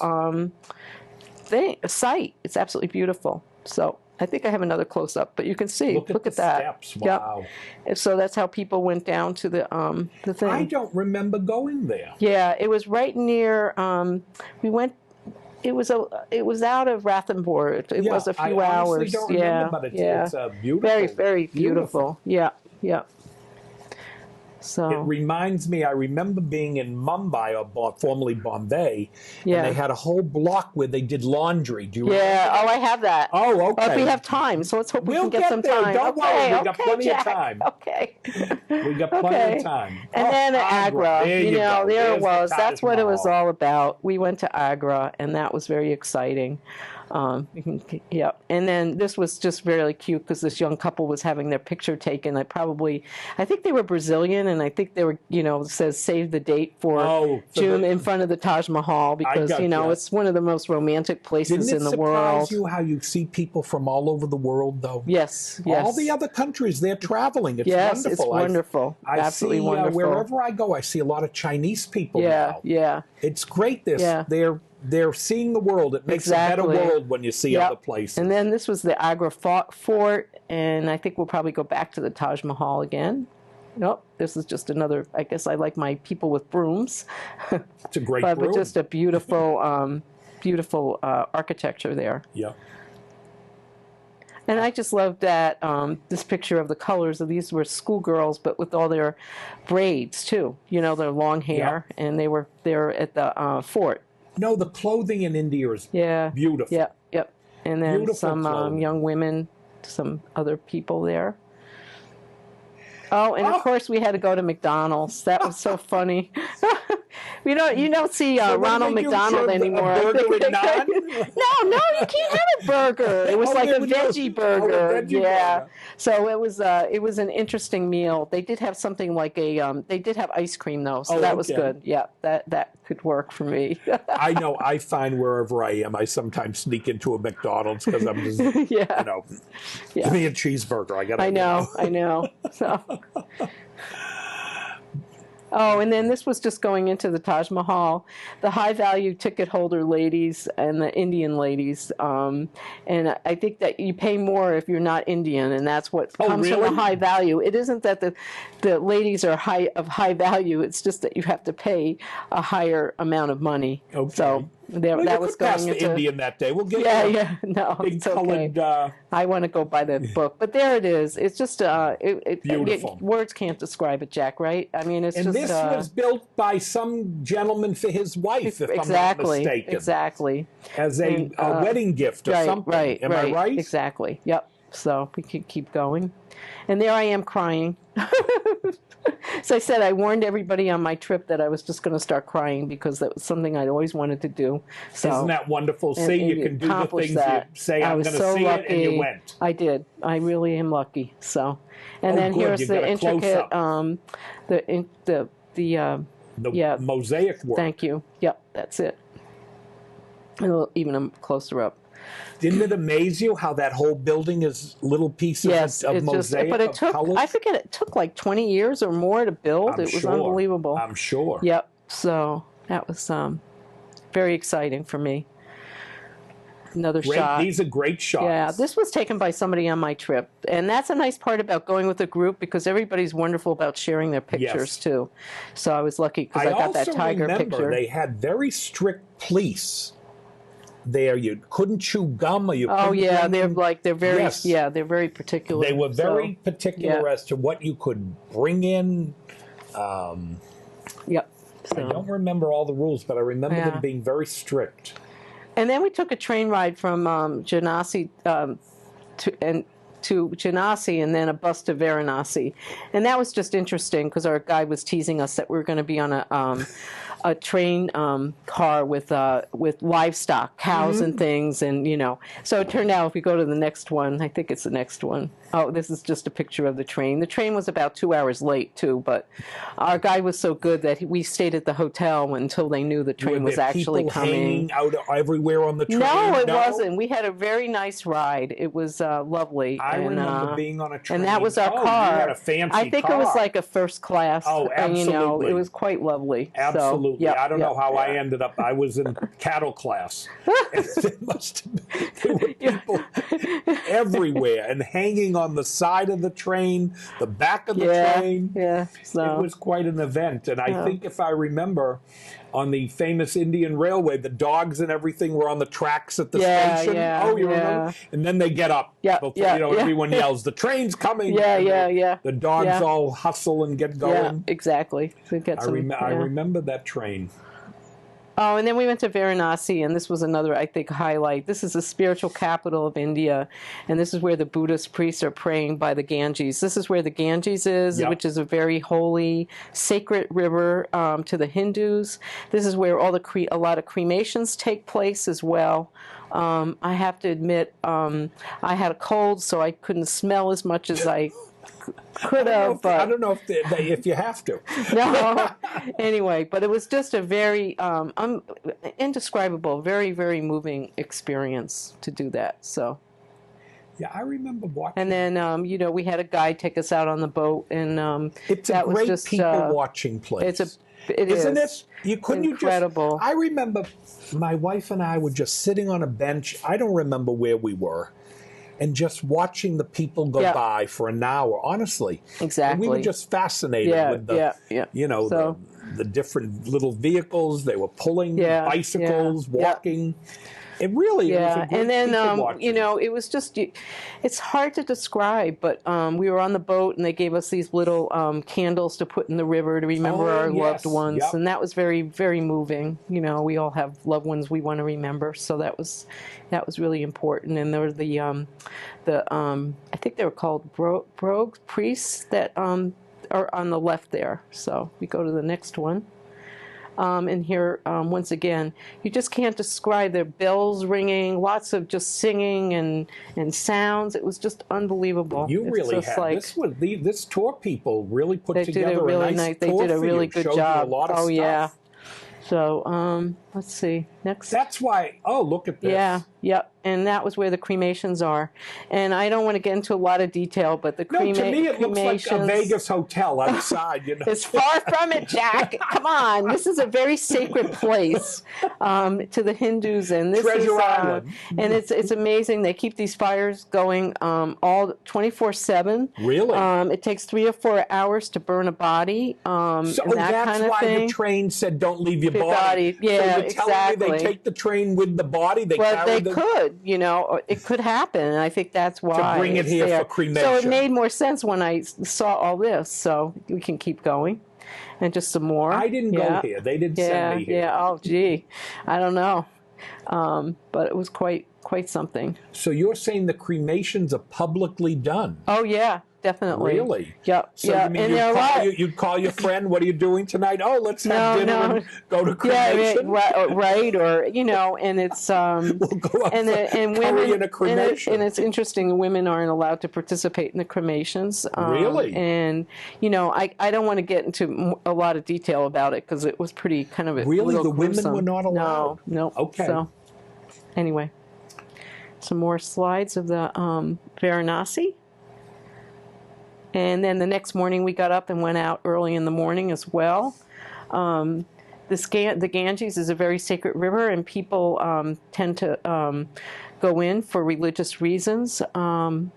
site. It's absolutely beautiful. So I think I have another close-up, but you can see. Look the at that. Steps. Wow. Yep. And so that's how people went down to the thing. I don't remember going there. Yeah, it was right near. We went. It was out of Rathenborg. It was a few I hours. honestly don't remember, but it's beautiful. Very, very beautiful. Yeah. So it reminds me, I remember being in Mumbai, or formerly Bombay, and they had a whole block where they did laundry. Do you remember? Oh, I have that. Oh, okay. Well, if we have time, so let's hope we We'll can get some there. time. Don't worry, we got plenty Jack. of time. Okay. We got plenty of time. And then Agra, There you go. there There's it was. the That's Taj what it was Mahal. all about. We went to Agra, and that was very exciting. And then this was just really cute because this young couple was having their picture taken. I think they were Brazilian, and I think they were, it says save the date for June in front of the Taj Mahal because, it's one of the most romantic places in the world. Didn't it surprise you how you see people from all over the world, though? Yes. All the other countries, they're traveling. It's wonderful. It's wonderful. Absolutely wonderful. Wherever I go, I see a lot of Chinese people now. Yeah. It's great. They're seeing the world. It makes a better world when you see other places. And then this was the Agra Fort, and I think we'll probably go back to the Taj Mahal again. Nope, this is just another, I guess I like my people with brooms. It's a great but broom. just a beautiful, beautiful architecture there. Yeah. And I just loved that, this picture of the colors of these were schoolgirls, but with all their braids, too. Their long hair, and they were there at the fort. No, the clothing in India is beautiful. Yep. And then Beautiful some clothing. young women, some other people there. Oh, and of course we had to go to McDonald's. That was so funny. You don't see Ronald McDonald anymore. A burger with naan? No, you can't have a burger. It was like a veggie burger. A veggie burger. So it was an interesting meal. They did have something like they did have ice cream though, so that was good. Yeah, that could work for me. I know. I find wherever I am, I sometimes sneak into a McDonald's because I'm just, give me a cheeseburger. I know. So. Oh, and then this was just going into the Taj Mahal. The high-value ticket holder ladies and the Indian ladies. And I think that you pay more if you're not Indian, and that's what comes from the high value. It isn't that the ladies are of high value. It's just that you have to pay a higher amount of money. Okay. So There, Well, that you was could pass going the into. Indian that day. We'll get Yeah, you yeah, no, a big it's okay. colored. I want to go by the book, but there it is. It's just Beautiful. words can't describe it, Jack. Right? I mean, it's And just this was built by some gentleman for his wife, if I'm not exactly, mistaken, exactly. as a And, wedding gift or Right, something. right, Am right. I right? Exactly. Yep. So we could keep going, and there I am crying. So I said I warned everybody on my trip that I was just going to start crying because that was something I'd always wanted to do. So Isn't that wonderful? See, you can do the accomplished things that. you say, I I'm was going to so see lucky. it, and you went. I did. I really am lucky. So, and Oh, then good. here's You the got a intricate, close-up. The yeah. mosaic work. Thank you. Yep, that's it. Even a closer up. Didn't it amaze you how that whole building is little pieces Yes, of it's just, mosaic but it of took, colors? I forget, it took like 20 years or more to build. I'm It was sure. unbelievable. I'm sure. Yep. So that was very exciting for me. Another Great. shot. These are great shots. Yeah, this was taken by somebody on my trip. And that's a nice part about going with a group because everybody's wonderful about sharing their pictures Yes. too. So I was lucky because I got that tiger also remember picture. they had very strict police there. You couldn't chew gum, or you Oh couldn't yeah, bring they're very Yes. yeah, they're very particular. They were very So, particular yeah. as to what you could bring in. Yep. I So. don't remember all the rules, but I remember Yeah. them being very strict. And then we took a train ride from Janasi to Janasi, and then a bus to Varanasi, and that was just interesting because our guide was teasing us that we were going to be on a train car with livestock, cows and things, and So it turned out if we go to the next one, I think it's the next one. Oh, this is just a picture of the train. The train was about 2 hours late too, but our guide was so good that we stayed at the hotel until they knew the train Were was there actually people coming. hanging out everywhere on the train? No, it wasn't. We had a very nice ride. It was lovely. I remember being on a train. And that was our Oh, car. you had a fancy I think car. it was like a first class. Oh, absolutely. It was quite lovely. Absolutely. So, yep, I don't know yep, how I yeah. ended up. I was in cattle class. There must have been, there were people everywhere and hanging on the side of the train, the back of the train. Yeah. So It was quite an event. And I think if I remember, on the famous Indian Railway, the dogs and everything were on the tracks at the station. yeah, Oh, you yeah. remember? And then they get up. Yeah, Before, yeah, yeah. everyone yells, "The train's coming!" Yeah, And yeah. The dogs Yeah. all hustle and get yeah, going. exactly. So get I some, I yeah. remember that train. Oh, and then we went to Varanasi, and this was another, I think, highlight. This is the spiritual capital of India, and this is where the Buddhist priests are praying by the Ganges. This is where the Ganges is, Yep. which is a very holy, sacred river to the Hindus. This is where a lot of cremations take place as well. I have to admit, I had a cold, so I couldn't smell as much as I could have, but I don't know if you have to. no. Anyway, but it was just a very indescribable, very, very moving experience to do that. So, Yeah, I remember watching. and then we had a guide take us out on the boat, and It's a that was great just people watching place. Isn't it? Incredible. You just. I remember my wife and I were just sitting on a bench. I don't remember where we were. And just watching the people go by for an hour, honestly. Exactly. And we were just fascinated with the, the different little vehicles they were pulling, bicycles, walking. It really it was a great and then people watching. it was just it's hard to describe, but we were on the boat and they gave us these little candles to put in the river to remember our loved ones, and that was very, very moving. We all have loved ones we want to remember, so that was really important. And there were the I think they were called brogues, priests that are on the left there. So we go to the next one. And here, once again, you just can't describe. There bells ringing, lots of just singing and sounds. It was just unbelievable. You really just had this tour. People really put together a really a nice They tour did a for really you. good Showed job. You a lot of oh stuff. yeah. So let's see next. That's why. Oh, look at this. Yeah. Yep. And that was where the cremations are. And I don't want to get into a lot of detail, but the To me, it looks like a Vegas hotel outside. It's far from it, Jack. Come on. This is a very sacred place to the Hindus. And this Treasure is, Island. And it's amazing. They keep these fires going all 24/7. Really? It takes 3 or 4 hours to burn a body. So and that that's kind of why thing. the train said, "Don't leave your Your body." body. Yeah, so you're telling me they they take the train with the body? They Well, carry they could, or it could happen, and I think that's why. To bring it here for cremation. So it made more sense when I saw all this, so we can keep going. And just some more. I didn't go here. They didn't send me here. Yeah, oh, gee. I don't know. But it was quite something. So you're saying the cremations are publicly done? Oh, yeah. Definitely. Really? Yep. So you mean you'd call your friend, what are you doing tonight? Oh, let's have dinner and go to cremation? Yeah, right, or, and it's... we'll go up and women, in a cremation. And it's interesting, women aren't allowed to participate in the cremations. Really? And, I don't want to get into a lot of detail about it, because it was pretty kind of... Really? The gruesome. women were not allowed? No. Okay. So, anyway, some more slides of the Varanasi. And then the next morning we got up and went out early in the morning as well. The Ganges is a very sacred river, and people tend to go in for religious reasons.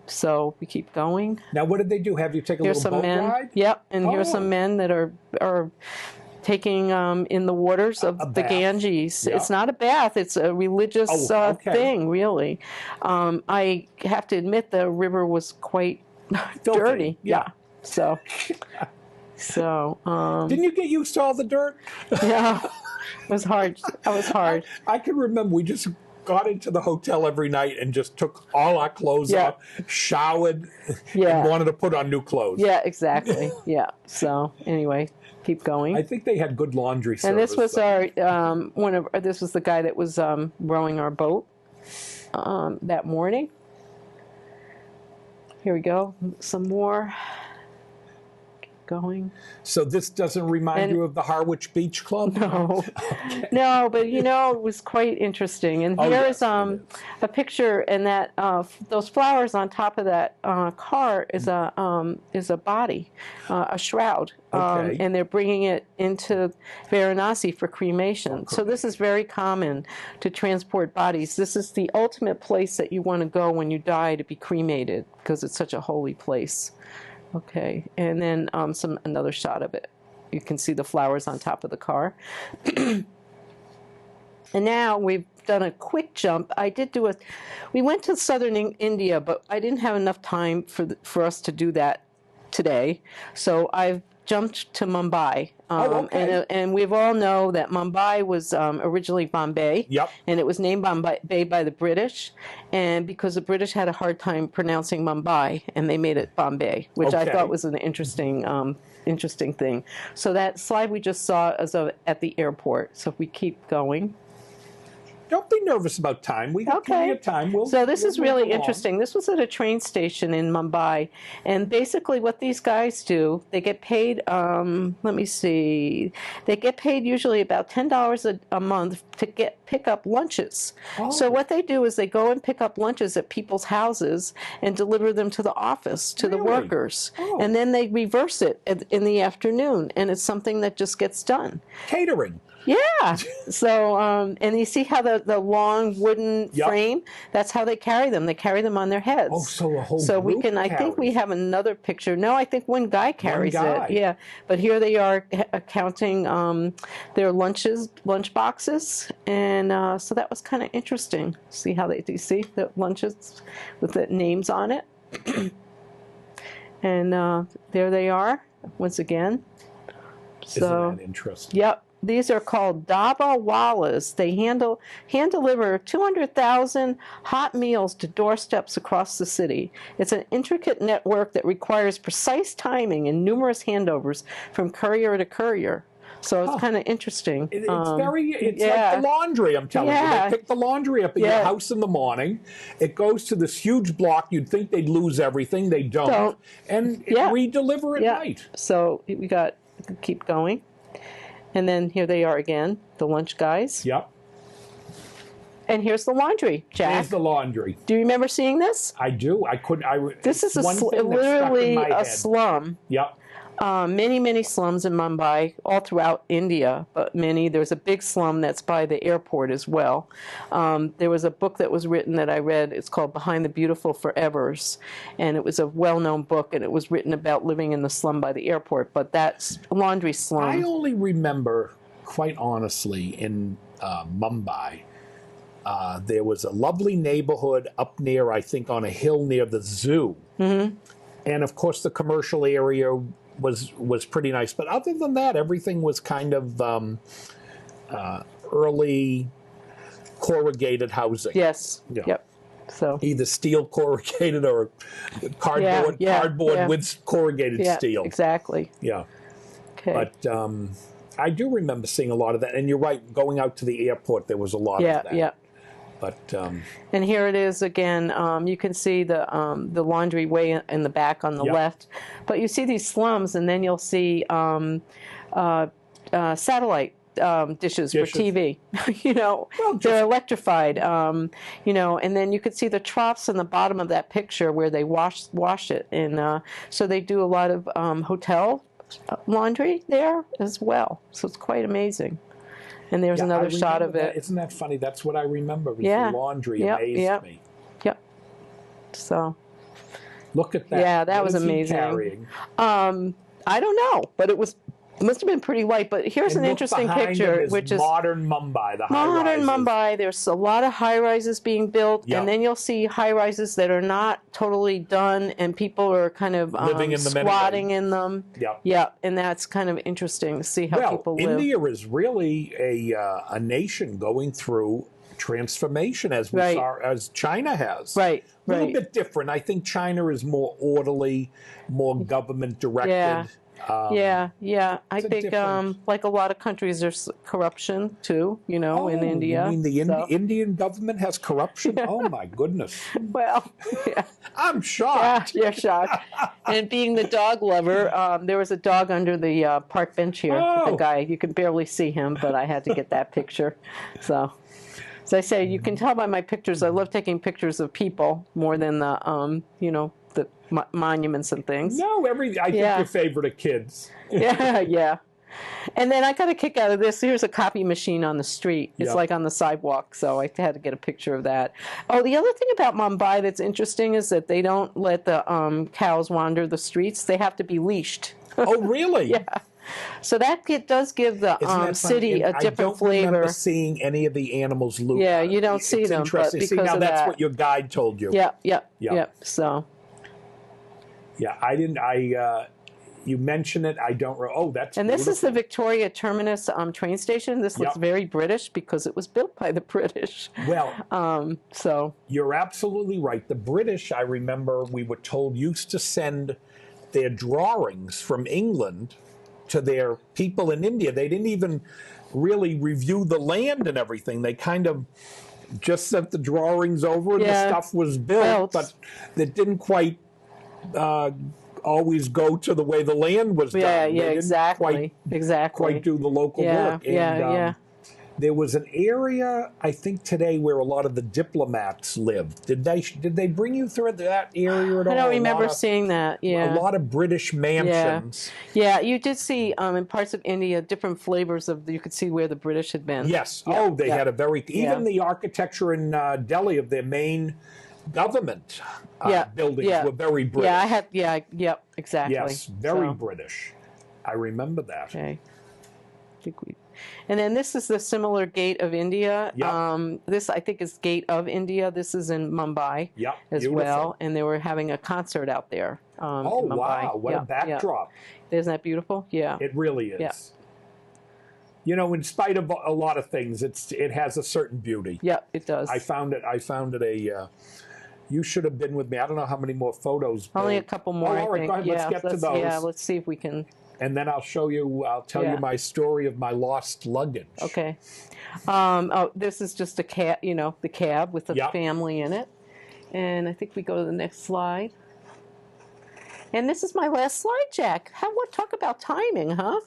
So we keep going. Now, what did they do? Have you take a little boat ride? Yep, and here's some men that are taking in the waters of the Ganges. Yeah. It's not a bath, it's a religious thing, really. I have to admit the river was quite dirty. Yeah. So didn't you get used to all the dirt? Yeah. It was hard. That was hard. I can remember we just got into the hotel every night and just took all our clothes off, showered, and wanted to put on new clothes. Yeah, exactly. Yeah. So anyway, keep going. I think they had good laundry service. And this was this was the guy that was rowing our boat that morning. Here we go. Some more. Keep going. So this doesn't remind you of the Harwich Beach Club? No. Okay. No, but it was quite interesting. And here's a picture, and that those flowers on top of that car is a body, a shroud. And they're bringing it into Varanasi for cremation. So this is very common to transport bodies. This is the ultimate place that you want to go when you die, to be cremated, because it's such a holy place. Okay, and then another shot of it. You can see the flowers on top of the car. And now we've done a quick jump. We went to southern India, but I didn't have enough time for us to do that today. So I've jumped to Mumbai. And we all know that Mumbai was originally Bombay. Yep. And it was named Bombay by the British. And because the British had a hard time pronouncing Mumbai, and they made it Bombay, which I thought was an interesting thing. So that slide we just saw is at the airport. So if we keep going. Don't be nervous about time. We got plenty of time. So this is really interesting. This was at a train station in Mumbai. And basically what these guys do, they get paid, let me see, they get paid usually about $10 a month to pick up lunches. So what they do is they go and pick up lunches at people's houses and deliver them to the office, to the workers. And then they reverse it in the afternoon. And it's something that just gets done. Catering. Yeah. So, and you see how the long wooden frame, that's how they carry them. They carry them on their heads. Oh, so a whole So group I think we have another picture. No, I think one guy carries it. Yeah. But here they are counting their lunch boxes. And so that was kind of interesting. See how do you see the lunches with the names on it? And there they are once again. So, isn't that interesting? Yep. These are called Daba Wallas. They hand deliver 200,000 hot meals to doorsteps across the city. It's an intricate network that requires precise timing and numerous handovers from courier to courier. So it's kind of interesting. It's like the laundry, I'm telling you. They pick the laundry up at your house in the morning. It goes to this huge block. You'd think they'd lose everything. They don't. And re-deliver at night. So we keep going. And then here they are again, the lunch guys. Yep. And here's the laundry, Jack. Here's the laundry. Do you remember seeing this? I do. This is literally a slum. Yep. Many slums in Mumbai, all throughout India, but many. There's a big slum that's by the airport as well. There was a book that was written that I read. It's called Behind the Beautiful Forevers, and it was a well-known book, and it was written about living in the slum by the airport, but that's laundry slum. I only remember, quite honestly, in Mumbai, there was a lovely neighborhood up near, I think, on a hill near the zoo. Mm-hmm. And of course, the commercial area was pretty nice. But other than that, everything was kind of early corrugated housing. Yes. Yeah. Yep. So either steel corrugated or cardboard with corrugated steel. Exactly. Yeah. Okay. But I do remember seeing a lot of that. And you're right, going out to the airport, there was a lot of that. Yeah. But and here it is again. You can see the laundry way in the back on the left, but you see these slums, and then you'll see satellite dishes for TV. They're electrified. And then you could see the troughs in the bottom of that picture where they wash it, and so they do a lot of hotel laundry there as well. So it's quite amazing. And there's another shot of it. Isn't that funny? That's what I remember. Was the laundry amazed me. Yep. So. Look at that. Yeah, that was amazing. I don't know, but it must have been pretty light. But here's an interesting picture, which is modern Mumbai. Modern Mumbai. There's a lot of high rises being built, and then you'll see high rises that are not totally done, and people are kind of living in squatting in them. Yeah, and that's kind of interesting to see how people live. India is really a nation going through transformation as we saw, as China has. Right. A little bit different. I think China is more orderly, more government directed. I think like a lot of countries, there's corruption too. In India. You mean the Indian government has corruption? Oh my goodness! Well, I'm shocked. Yeah, you're shocked. And being the dog lover, there was a dog under the park bench here. The guy, you can barely see him, but I had to get that picture. So. As I say, you can tell by my pictures, I love taking pictures of people more than the, the monuments and things. No, I think your favorite are kids. Yeah. And then I got a kick out of this. Here's a copy machine on the street. It's like on the sidewalk, so I had to get a picture of that. Oh, the other thing about Mumbai that's interesting is that they don't let the cows wander the streets. They have to be leashed. Oh, really? Yeah. So that does give the city a different flavor. I don't remember seeing any of the animals loose. Yeah, you don't see them. But because now that's what your guide told you. Yeah. So. Yeah, I didn't. You mentioned it. I don't. Oh, that's. And beautiful. This is the Victoria Terminus train station. This looks very British because it was built by the British. Well, so you're absolutely right. The British, I remember, we were told used to send their drawings from England to their people in India. They didn't even really review the land and everything. They kind of just sent the drawings over and the stuff was built, but it didn't quite always go to the way the land was done. Yeah, exactly. Quite do the local work. And, there was an area, I think today, where a lot of the diplomats lived. Did they bring you through that area at all? I don't remember seeing that. Yeah, a lot of British mansions. Yeah, you did see in parts of India different flavors of. You could see where the British had been. Yes. They had a very even the architecture in Delhi of their main government buildings were very British. Yeah, I had. Yep, exactly. Yes, very British. I remember that. Okay. I think we. And then this is the similar Gate of India. Yep. This, I think, is Gate of India. This is in Mumbai as well. And they were having a concert out there in Mumbai. Wow. What a backdrop. Isn't that beautiful? Yeah. It really is. Yeah. In spite of a lot of things, it has a certain beauty. Yeah, it does. I found it you should have been with me. I don't know how many more photos. Only a couple more, all right, go ahead. Let's get to those. Yeah, let's see if we can... And then I'll tell you my story of my lost luggage. Okay. This is just a cab, the cab with the family in it. And I think we go to the next slide. And this is my last slide, Jack. Talk about timing, huh?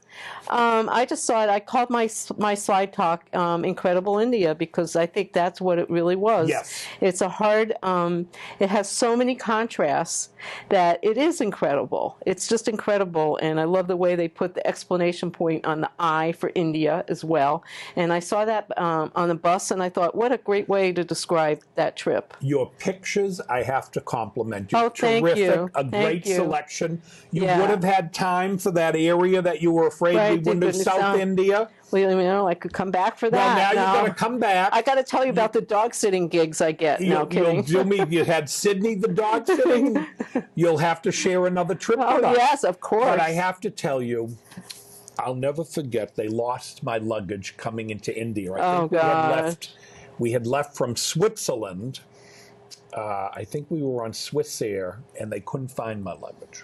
I just saw it. I called my slide talk Incredible India because I think that's what it really was. Yes. It's a hard, it has so many contrasts that it is incredible. It's just incredible. And I love the way they put the exclamation point on the I for India as well. And I saw that on the bus and I thought, what a great way to describe that trip. Your pictures, I have to compliment you. Oh, thank Terrific. you. A great selection election. You Yeah. would have had time for that area that you were afraid Right, we wouldn't have, didn't South sound- India. Well, you know, I could come back for Well, that. now No. you're going to come back. I got to tell you about the dog sitting gigs I get. No, kidding. You'll do me. You had Sydney the dog sitting. You'll have to share another trip with Oh, us. yes, of course. But I have to tell you, I'll never forget. They lost my luggage coming into India. I think we had left from Switzerland. I think we were on Swiss Air, and they couldn't find my luggage.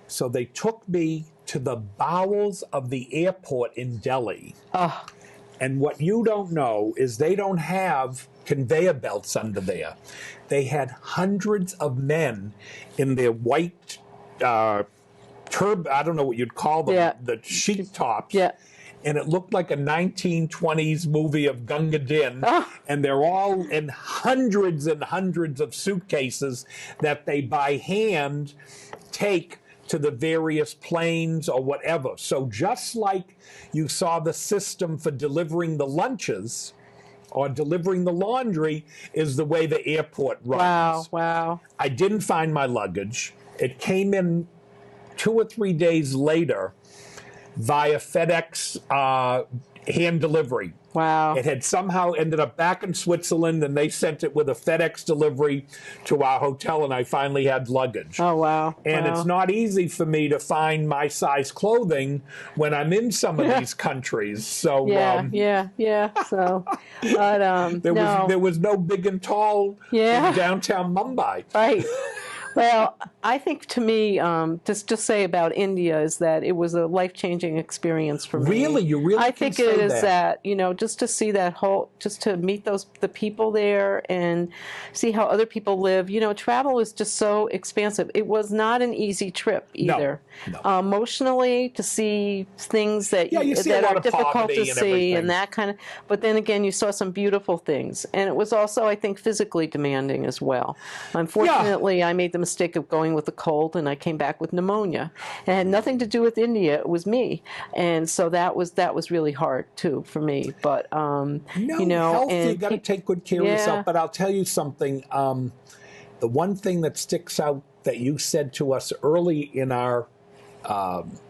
So they took me to the bowels of the airport in Delhi. Oh. And what you don't know is they don't have conveyor belts under there. They had hundreds of men in their white I don't know what you'd call them, the sheet tops. Yeah. And it looked like a 1920s movie of Gunga Din. Oh. And they're all in hundreds and hundreds of suitcases that they by hand take to the various planes or whatever. So just like you saw the system for delivering the lunches or delivering the laundry is the way the airport runs. Wow, wow. I didn't find my luggage. It came in 2 or 3 days later via FedEx hand delivery. Wow. It had somehow ended up back in Switzerland, and they sent it with a FedEx delivery to our hotel, and I finally had luggage. Oh, wow. And it's not easy for me to find my size clothing when I'm in some of these countries. So yeah. So, but there was no big and tall in downtown Mumbai. Right. Well, I think to me, just to say about India is that it was a life-changing experience for me. Really? You really I can think say it is that, you know, just to see that whole, just to meet the people there and see how other people live. You know, travel is just so expansive. It was not an easy trip either. No. Emotionally, to see things that that are difficult to see and that kind of. But then again, you saw some beautiful things, and it was also, I think, physically demanding as well. Unfortunately, I made the mistake of going with a cold, and I came back with pneumonia. It had nothing to do with India; it was me, and so that was really hard too for me. But you know, health, and you got to take good care of yourself. But I'll tell you something. The one thing that sticks out that you said to us early in our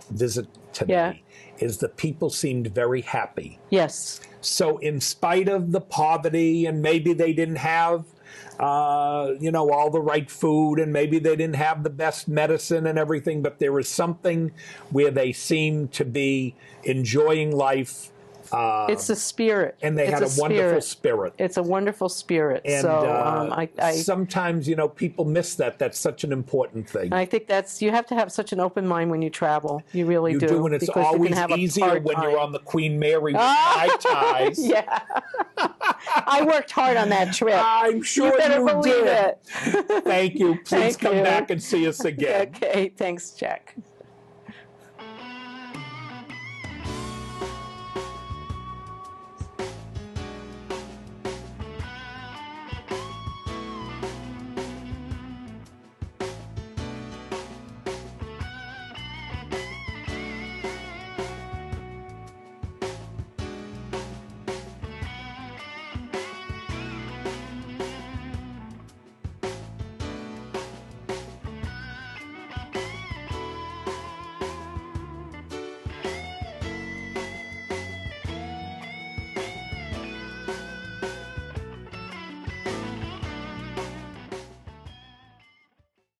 visit today is the people seemed very happy. Yes. So in spite of the poverty, and maybe they didn't have all the right food, and maybe they didn't have the best medicine and everything, but there was something where they seemed to be enjoying life. It's the spirit. And they had a wonderful spirit. It's a wonderful spirit. And so I sometimes, people miss that. That's such an important thing. I think you have to have such an open mind when you travel. You really You do, and it's always easier when you're on the Queen Mary with high ties. Yeah. I worked hard on that trip. I'm sure you better believe did. it. Thank you. Please Thank come you. back and see us again. Okay, thanks, Jack.